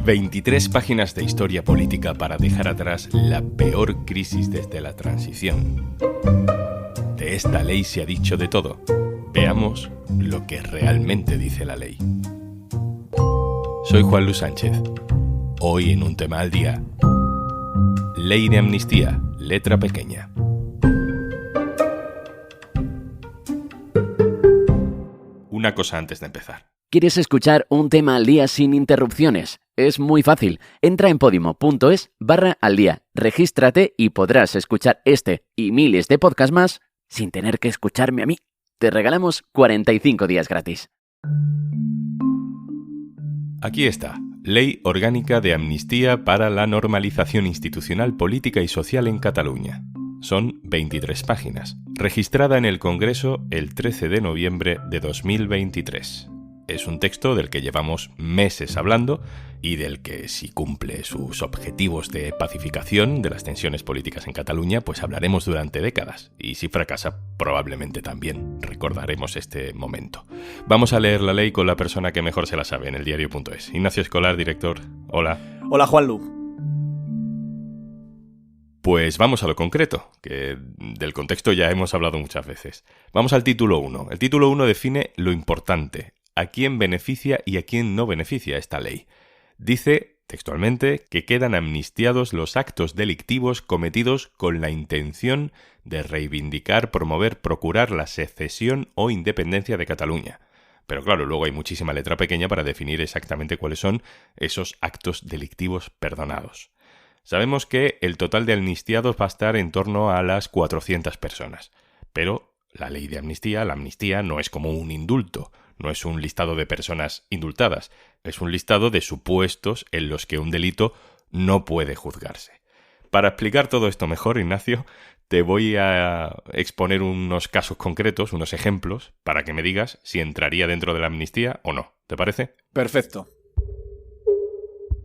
23 páginas de historia política para dejar atrás la peor crisis desde la transición. De esta ley se ha dicho de todo. Veamos lo que realmente dice la ley. Soy Juan Luis Sánchez. Hoy en Un Tema al Día. Ley de amnistía, letra pequeña. Una cosa antes de empezar. ¿Quieres escuchar Un Tema al Día sin interrupciones? Es muy fácil. Entra en podimo.es/al día, regístrate y podrás escuchar este y miles de podcasts más sin tener que escucharme a mí. Te regalamos 45 días gratis. Aquí está. Ley Orgánica de Amnistía para la Normalización Institucional, Política y Social en Cataluña. Son 23 páginas. Registrada en el Congreso el 13 de noviembre de 2023. Es un texto del que llevamos meses hablando y del que, si cumple sus objetivos de pacificación de las tensiones políticas en Cataluña, pues hablaremos durante décadas. Y si fracasa, probablemente también recordaremos este momento. Vamos a leer la ley con la persona que mejor se la sabe en el diario.es. Ignacio Escolar, director. Hola. Hola, Juanlu. Pues vamos a lo concreto, que del contexto ya hemos hablado muchas veces. Vamos al título 1. El título 1 define lo importante. ¿A quién beneficia y a quién no beneficia esta ley? Dice, textualmente, que quedan amnistiados los actos delictivos cometidos con la intención de reivindicar, promover, procurar la secesión o independencia de Cataluña. Pero claro, luego hay muchísima letra pequeña para definir exactamente cuáles son esos actos delictivos perdonados. Sabemos que el total de amnistiados va a estar en torno a las 400 personas, pero la ley de amnistía, la amnistía, no es como un indulto. No es un listado de personas indultadas, es un listado de supuestos en los que un delito no puede juzgarse. Para explicar todo esto mejor, Ignacio, te voy a exponer unos casos concretos, unos ejemplos, para que me digas si entraría dentro de la amnistía o no. ¿Te parece? Perfecto.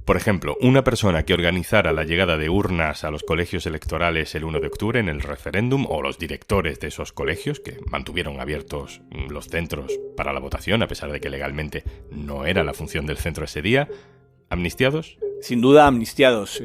Por ejemplo, una persona que organizara la llegada de urnas a los colegios electorales el 1 de octubre en el referéndum, o los directores de esos colegios que mantuvieron abiertos los centros para la votación, a pesar de que legalmente no era la función del centro ese día, ¿amnistiados? Sin duda, amnistiados.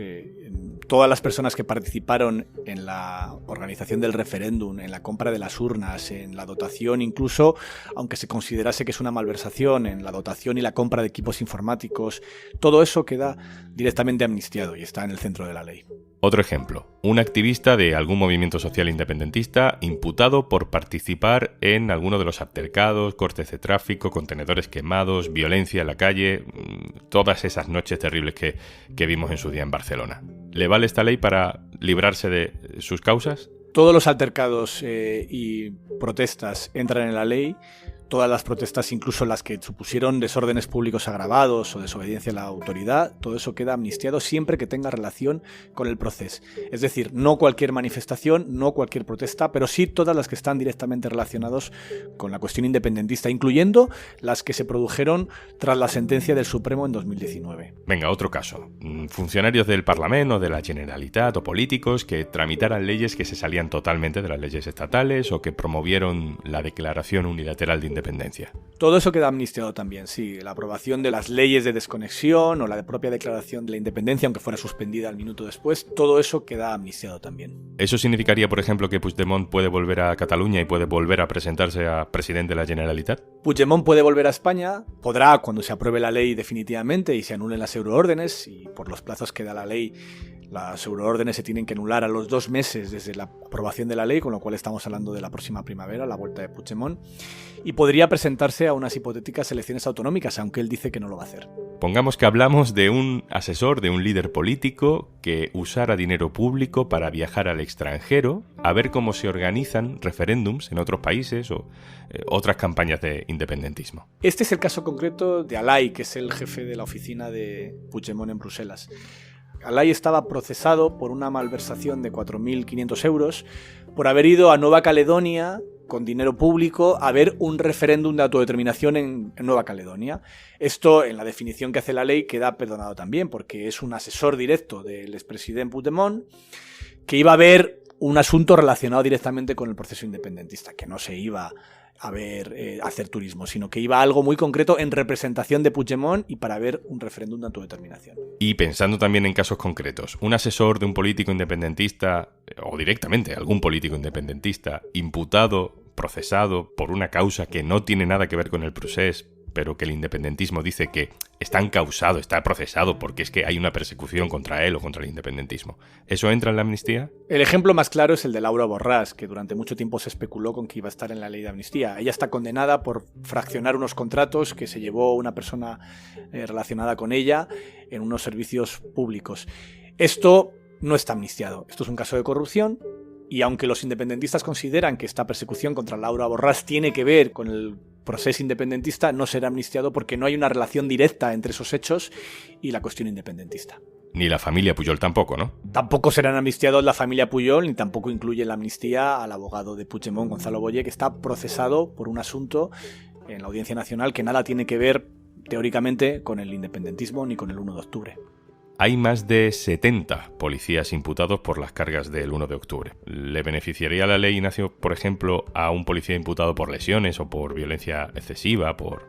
Todas las personas que participaron en la organización del referéndum, en la compra de las urnas, en la dotación, incluso, aunque se considerase que es una malversación, en la dotación y la compra de equipos informáticos, todo eso queda directamente amnistiado y está en el centro de la ley. Otro ejemplo, un activista de algún movimiento social independentista imputado por participar en alguno de los altercados, cortes de tráfico, contenedores quemados, violencia en la calle, todas esas noches terribles que vimos en su día en Barcelona. ¿Le vale esta ley para librarse de sus causas? Todos los altercados y protestas entran en la ley. Todas las protestas, incluso las que supusieron desórdenes públicos agravados o desobediencia a la autoridad, todo eso queda amnistiado siempre que tenga relación con el proceso. Es decir, no cualquier manifestación, no cualquier protesta, pero sí todas las que están directamente relacionadas con la cuestión independentista, incluyendo las que se produjeron tras la sentencia del Supremo en 2019. Venga, otro caso. Funcionarios del Parlamento, de la Generalitat o políticos que tramitaran leyes que se salían totalmente de las leyes estatales o que promovieron la declaración unilateral de independencia. Todo eso queda amnistiado también, sí. La aprobación de las leyes de desconexión o la propia declaración de la independencia, aunque fuera suspendida al minuto después, todo eso queda amnistiado también. ¿Eso significaría, por ejemplo, que Puigdemont puede volver a Cataluña y puede volver a presentarse a presidente de la Generalitat? Puigdemont puede volver a España, podrá cuando se apruebe la ley definitivamente y se anulen las euroórdenes, y por los plazos que da la ley, las euroórdenes se tienen que anular a los 2 meses desde la aprobación de la ley, con lo cual estamos hablando de la próxima primavera, la vuelta de Puigdemont, y podría presentarse a unas hipotéticas elecciones autonómicas, aunque él dice que no lo va a hacer. Pongamos que hablamos de un asesor, de un líder político que usara dinero público para viajar al extranjero a ver cómo se organizan referéndums en otros países o otras campañas de independentismo. Este es el caso concreto de Alay, que es el jefe de la oficina de Puigdemont en Bruselas. Alay estaba procesado por una malversación de 4.500 euros por haber ido a Nueva Caledonia con dinero público a ver un referéndum de autodeterminación en Nueva Caledonia. Esto, en la definición que hace la ley, queda perdonado también, porque es un asesor directo del expresidente Puigdemont que iba a ver un asunto relacionado directamente con el proceso independentista, que no se iba a hacer turismo, sino que iba a algo muy concreto en representación de Puigdemont y para ver un referéndum de autodeterminación. Y pensando también en casos concretos, un asesor de un político independentista, o directamente algún político independentista, imputado, procesado por una causa que no tiene nada que ver con el procés, pero que el independentismo dice que está encausado, está procesado porque es que hay una persecución contra él o contra el independentismo. ¿Eso entra en la amnistía? El ejemplo más claro es el de Laura Borràs, que durante mucho tiempo se especuló con que iba a estar en la ley de amnistía. Ella está condenada por fraccionar unos contratos que se llevó una persona relacionada con ella en unos servicios públicos. Esto no está amnistiado. Esto es un caso de corrupción. Y aunque los independentistas consideran que esta persecución contra Laura Borràs tiene que ver con el proceso independentista, no será amnistiado porque no hay una relación directa entre esos hechos y la cuestión independentista. Ni la familia Pujol tampoco, ¿no? Tampoco serán amnistiados la familia Pujol, ni tampoco incluye la amnistía al abogado de Puigdemont, Gonzalo Boye, que está procesado por un asunto en la Audiencia Nacional que nada tiene que ver, teóricamente, con el independentismo ni con el 1 de octubre. Hay más de 70 policías imputados por las cargas del 1 de octubre. ¿Le beneficiaría la ley, Ignacio, por ejemplo, a un policía imputado por lesiones o por violencia excesiva, por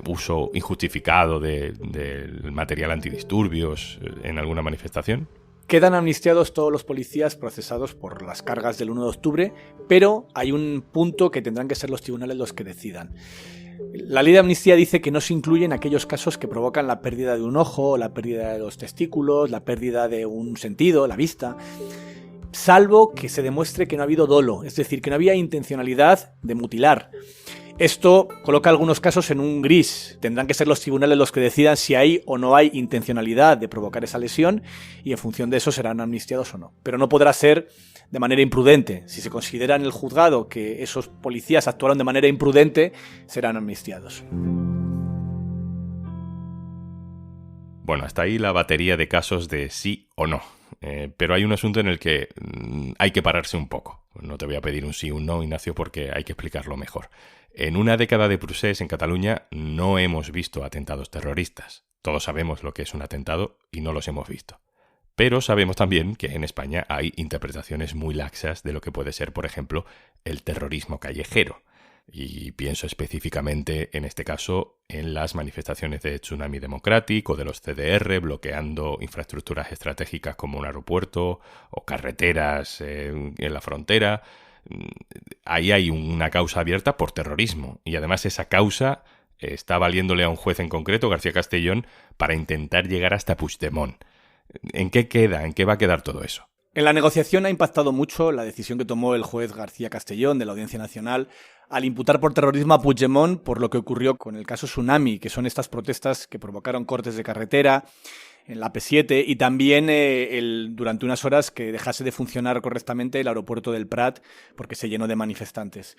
uso injustificado del material antidisturbios en alguna manifestación? Quedan amnistiados todos los policías procesados por las cargas del 1 de octubre, pero hay un punto que tendrán que ser los tribunales los que decidan. La ley de amnistía dice que no se incluyen aquellos casos que provocan la pérdida de un ojo, la pérdida de los testículos, la pérdida de un sentido, la vista, salvo que se demuestre que no ha habido dolo, es decir, que no había intencionalidad de mutilar. Esto coloca algunos casos en un gris. Tendrán que ser los tribunales los que decidan si hay o no hay intencionalidad de provocar esa lesión y en función de eso serán amnistiados o no. Pero no podrá ser de manera imprudente. Si se considera en el juzgado que esos policías actuaron de manera imprudente, serán amnistiados. Bueno, hasta ahí la batería de casos de sí o no. Pero hay un asunto en el que hay que pararse un poco. No te voy a pedir un sí o un no, Ignacio, porque hay que explicarlo mejor. En una década de procés en Cataluña no hemos visto atentados terroristas. Todos sabemos lo que es un atentado y no los hemos visto. Pero sabemos también que en España hay interpretaciones muy laxas de lo que puede ser, por ejemplo, el terrorismo callejero. Y pienso específicamente, en este caso, en las manifestaciones de Tsunami Democratic o de los CDR bloqueando infraestructuras estratégicas como un aeropuerto o carreteras en la frontera. Ahí hay una causa abierta por terrorismo y además esa causa está valiéndole a un juez en concreto, García Castellón, para intentar llegar hasta Puigdemont. ¿En qué queda? ¿En qué va a quedar todo eso? En la negociación ha impactado mucho la decisión que tomó el juez García Castellón de la Audiencia Nacional al imputar por terrorismo a Puigdemont por lo que ocurrió con el caso Tsunami, que son estas protestas que provocaron cortes de carretera en la P7 y también durante unas horas que dejase de funcionar correctamente el aeropuerto del Prat porque se llenó de manifestantes.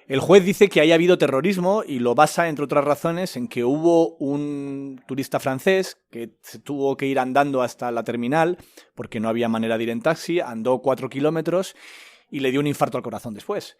El juez dice que haya habido terrorismo y lo basa, entre otras razones, en que hubo un turista francés que se tuvo que ir andando hasta la terminal porque no había manera de ir en taxi, andó 4 kilómetros y le dio un infarto al corazón después.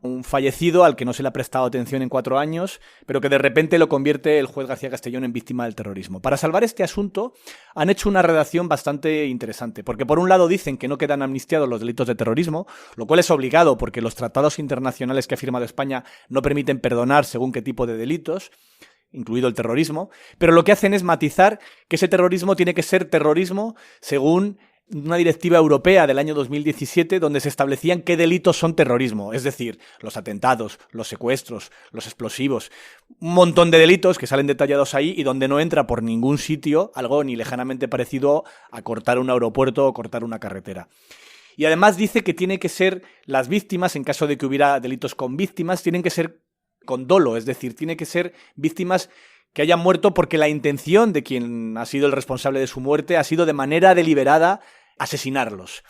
Un fallecido al que no se le ha prestado atención en 4 años, pero que de repente lo convierte el juez García Castellón en víctima del terrorismo. Para salvar este asunto han hecho una redacción bastante interesante, porque por un lado dicen que no quedan amnistiados los delitos de terrorismo, lo cual es obligado porque los tratados internacionales que ha firmado España no permiten perdonar según qué tipo de delitos, incluido el terrorismo, pero lo que hacen es matizar que ese terrorismo tiene que ser terrorismo según una directiva europea del año 2017 donde se establecían qué delitos son terrorismo, es decir, los atentados, los secuestros, los explosivos, un montón de delitos que salen detallados ahí y donde no entra por ningún sitio algo ni lejanamente parecido a cortar un aeropuerto o cortar una carretera. Y además dice que tiene que ser las víctimas, en caso de que hubiera delitos con víctimas, tienen que ser con dolo, es decir, tiene que ser víctimas que hayan muerto porque la intención de quien ha sido el responsable de su muerte ha sido de manera deliberada asesinarlos.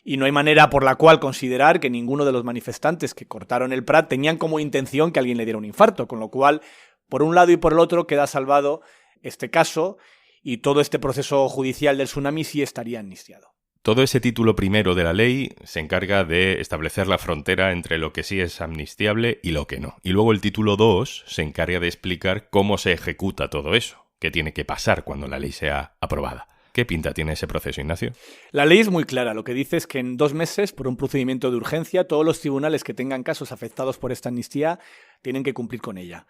Y no hay manera por la cual considerar que ninguno de los manifestantes que cortaron el Prat tenían como intención que alguien le diera un infarto, con lo cual, por un lado y por el otro, queda salvado este caso y todo este proceso judicial del Tsunami sí estaría amnistiado. Todo ese título primero de la ley se encarga de establecer la frontera entre lo que sí es amnistiable y lo que no. Y luego el título 2 se encarga de explicar cómo se ejecuta todo eso, qué tiene que pasar cuando la ley sea aprobada. ¿Qué pinta tiene ese proceso, Ignacio? La ley es muy clara. Lo que dice es que en 2 meses, por un procedimiento de urgencia, todos los tribunales que tengan casos afectados por esta amnistía tienen que cumplir con ella,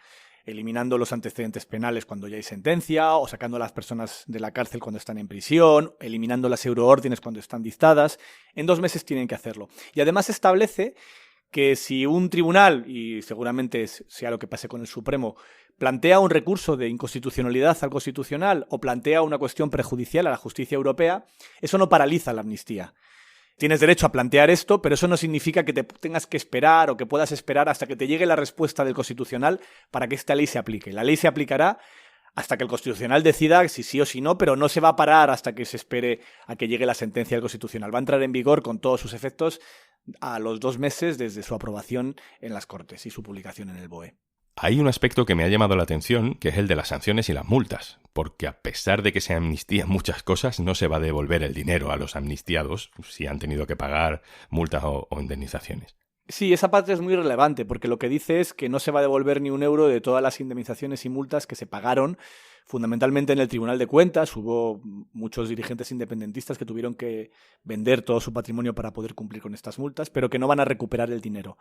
eliminando los antecedentes penales cuando ya hay sentencia, o sacando a las personas de la cárcel cuando están en prisión, eliminando las euroórdenes cuando están dictadas. En 2 meses tienen que hacerlo. Y además establece que si un tribunal, y seguramente sea lo que pase con el Supremo, plantea un recurso de inconstitucionalidad al Constitucional o plantea una cuestión prejudicial a la justicia europea, eso no paraliza la amnistía. Tienes derecho a plantear esto, pero eso no significa que te tengas que esperar o que puedas esperar hasta que te llegue la respuesta del Constitucional para que esta ley se aplique. La ley se aplicará hasta que el Constitucional decida si sí o si no, pero no se va a parar hasta que se espere a que llegue la sentencia del Constitucional. Va a entrar en vigor con todos sus efectos a los 2 meses desde su aprobación en las Cortes y su publicación en el BOE. Hay un aspecto que me ha llamado la atención, que es el de las sanciones y las multas, porque a pesar de que se amnistían muchas cosas, no se va a devolver el dinero a los amnistiados si han tenido que pagar multas o indemnizaciones. Sí, esa parte es muy relevante, porque lo que dice es que no se va a devolver ni un euro de todas las indemnizaciones y multas que se pagaron, fundamentalmente en el Tribunal de Cuentas. Hubo muchos dirigentes independentistas que tuvieron que vender todo su patrimonio para poder cumplir con estas multas, pero que no van a recuperar el dinero.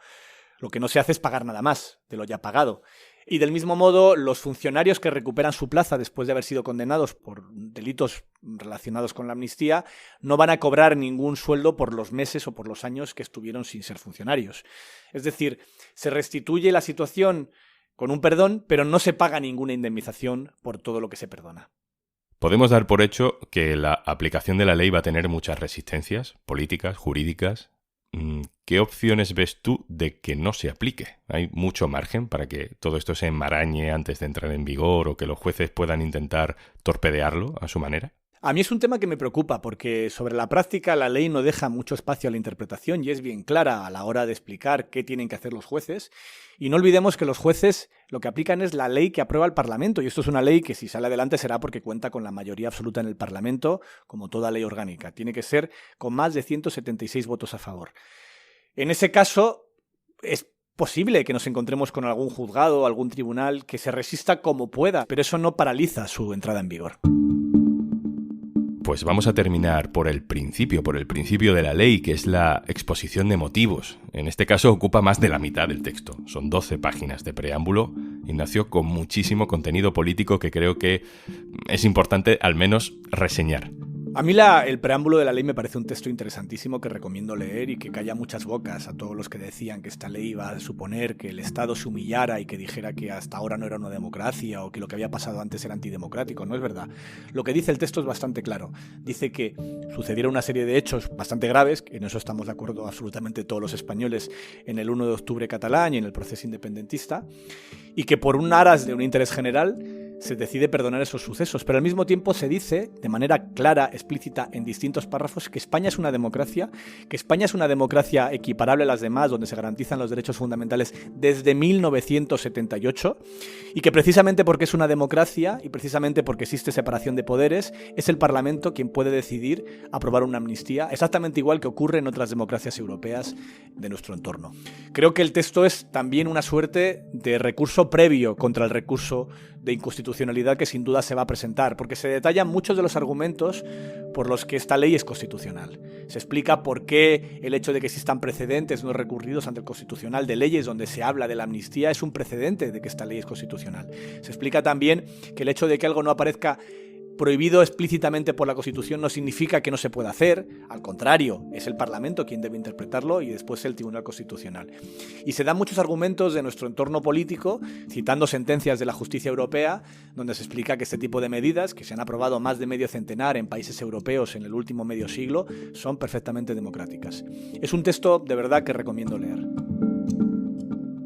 Lo que no se hace es pagar nada más de lo ya pagado. Y del mismo modo, los funcionarios que recuperan su plaza después de haber sido condenados por delitos relacionados con la amnistía no van a cobrar ningún sueldo por los meses o por los años que estuvieron sin ser funcionarios. Es decir, se restituye la situación con un perdón, pero no se paga ninguna indemnización por todo lo que se perdona. Podemos dar por hecho que la aplicación de la ley va a tener muchas resistencias políticas, jurídicas. ¿Qué opciones ves tú de que no se aplique? ¿Hay mucho margen para que todo esto se enmarañe antes de entrar en vigor o que los jueces puedan intentar torpedearlo a su manera? A mí es un tema que me preocupa porque sobre la práctica la ley no deja mucho espacio a la interpretación y es bien clara a la hora de explicar qué tienen que hacer los jueces. Y no olvidemos que los jueces lo que aplican es la ley que aprueba el Parlamento, y esto es una ley que si sale adelante será porque cuenta con la mayoría absoluta en el Parlamento, como toda ley orgánica. Tiene que ser con más de 176 votos a favor. En ese caso, es posible que nos encontremos con algún juzgado o algún tribunal que se resista como pueda, pero eso no paraliza su entrada en vigor. Pues vamos a terminar por el principio de la ley, que es la exposición de motivos. En este caso ocupa más de la mitad del texto. Son 12 páginas de preámbulo, Ignacio, con muchísimo contenido político que creo que es importante al menos reseñar. A mí el preámbulo de la ley me parece un texto interesantísimo que recomiendo leer y que calla muchas bocas a todos los que decían que esta ley iba a suponer que el Estado se humillara y que dijera que hasta ahora no era una democracia o que lo que había pasado antes era antidemocrático. No es verdad. Lo que dice el texto es bastante claro. Dice que sucedieron una serie de hechos bastante graves, que en eso estamos de acuerdo absolutamente todos los españoles, en el 1 de octubre catalán y en el proceso independentista, y que por un aras de un interés general se decide perdonar esos sucesos, pero al mismo tiempo se dice de manera clara, explícita, en distintos párrafos, que España es una democracia equiparable a las demás, donde se garantizan los derechos fundamentales desde 1978, y que precisamente porque es una democracia y precisamente porque existe separación de poderes, es el Parlamento quien puede decidir aprobar una amnistía, exactamente igual que ocurre en otras democracias europeas de nuestro entorno. Creo que el texto es también una suerte de recurso previo contra el recurso de inconstitucionalidad que sin duda se va a presentar, porque se detallan muchos de los argumentos por los que esta ley es constitucional. Se explica por qué el hecho de que existan precedentes no recurridos ante el Constitucional de leyes donde se habla de la amnistía es un precedente de que esta ley es constitucional. Se explica también que el hecho de que algo no aparezca prohibido explícitamente por la Constitución no significa que no se pueda hacer, al contrario, es el Parlamento quien debe interpretarlo y después el Tribunal Constitucional. Y se dan muchos argumentos de nuestro entorno político, citando sentencias de la justicia europea, donde se explica que este tipo de medidas, que se han aprobado más de medio centenar en países europeos en el último medio siglo, son perfectamente democráticas. Es un texto de verdad que recomiendo leer.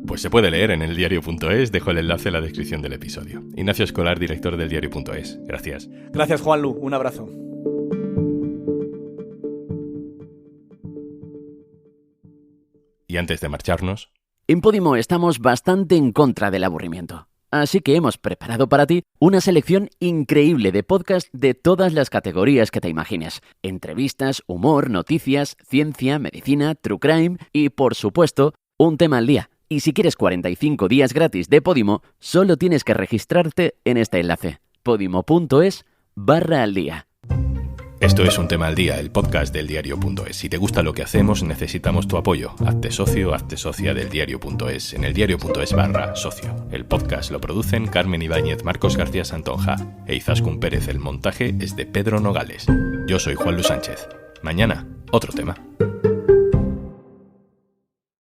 Pues se puede leer en eldiario.es, dejo el enlace en la descripción del episodio. Ignacio Escolar, director del diario.es. Gracias. Gracias, Juanlu. Un abrazo. Y antes de marcharnos... En Podimo estamos bastante en contra del aburrimiento. Así que hemos preparado para ti una selección increíble de podcasts de todas las categorías que te imagines. Entrevistas, humor, noticias, ciencia, medicina, true crime y, por supuesto, un tema al día. Y si quieres 45 días gratis de Podimo, solo tienes que registrarte en este enlace, podimo.es/al día. Esto es Un Tema al Día, el podcast del diario.es. Si te gusta lo que hacemos, necesitamos tu apoyo. Hazte socio, hazte socia del diario.es en el diario.es/socio. El podcast lo producen Carmen Ibáñez, Marcos García Santonja e Izaskun Pérez. El montaje es de Pedro Nogales. Yo soy Juan Luis Sánchez. Mañana, otro tema.